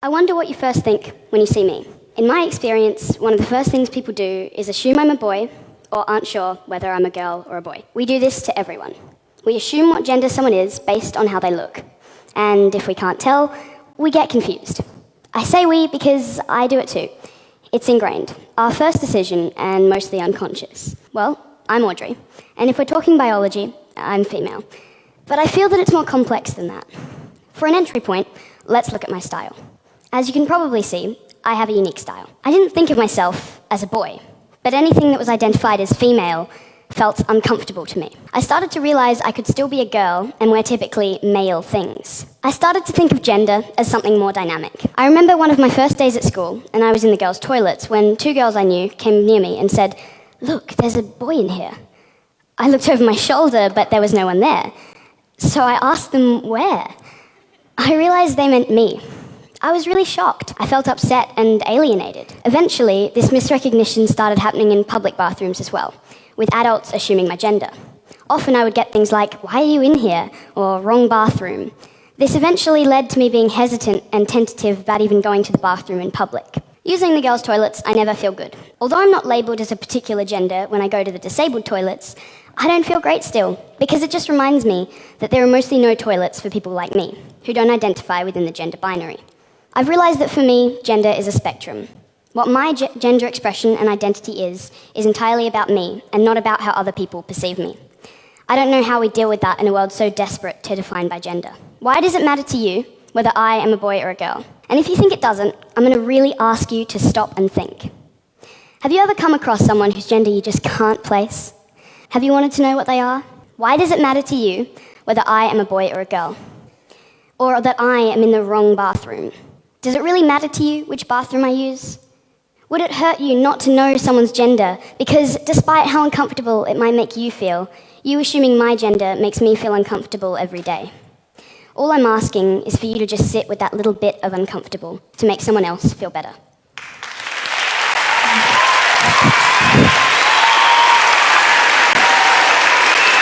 I wonder what you first think when you see me. In my experience, one of the first things people do is assume I'm a boy or aren't sure whether I'm a girl or a boy. We do this to everyone. We assume what gender someone is based on how they look. And if we can't tell, we get confused. I say we because I do it too. It's ingrained. Our first decision, and mostly unconscious. Well, I'm Audrey, and if we're talking biology, I'm female. But I feel that it's more complex than that. For an entry point, let's look at my style. As you can probably see, I have a unique style. I didn't think of myself as a boy, but anything that was identified as female felt uncomfortable to me. I started to realize I could still be a girl and wear typically male things. I started to think of gender as something more dynamic. I remember one of my first days at school, and I was in the girls' toilets, when two girls I knew came near me and said, "Look, there's a boy in here." I looked over my shoulder, but there was no one there. So I asked them where. I realized they meant me. I was really shocked. I felt upset and alienated. Eventually, this misrecognition started happening in public bathrooms as well, with adults assuming my gender. Often I would get things like, "Why are you in here?" or "wrong bathroom." This eventually led to me being hesitant and tentative about even going to the bathroom in public. Using the girls' toilets, I never feel good. Although I'm not labelled as a particular gender when I go to the disabled toilets, I don't feel great still, because it just reminds me that there are mostly no toilets for people like me, who don't identify within the gender binary. I've realised that for me, gender is a spectrum. What my gender expression and identity is entirely about me and not about how other people perceive me. I don't know how we deal with that in a world so desperate to define by gender. Why does it matter to you whether I am a boy or a girl? And if you think it doesn't, I'm going to really ask you to stop and think. Have you ever come across someone whose gender you just can't place? Have you wanted to know what they are? Why does it matter to you whether I am a boy or a girl? Or that I am in the wrong bathroom? Does it really matter to you which bathroom I use? Would it hurt you not to know someone's gender because despite how uncomfortable it might make you feel, you assuming my gender makes me feel uncomfortable every day? All I'm asking is for you to just sit with that little bit of uncomfortable to make someone else feel better.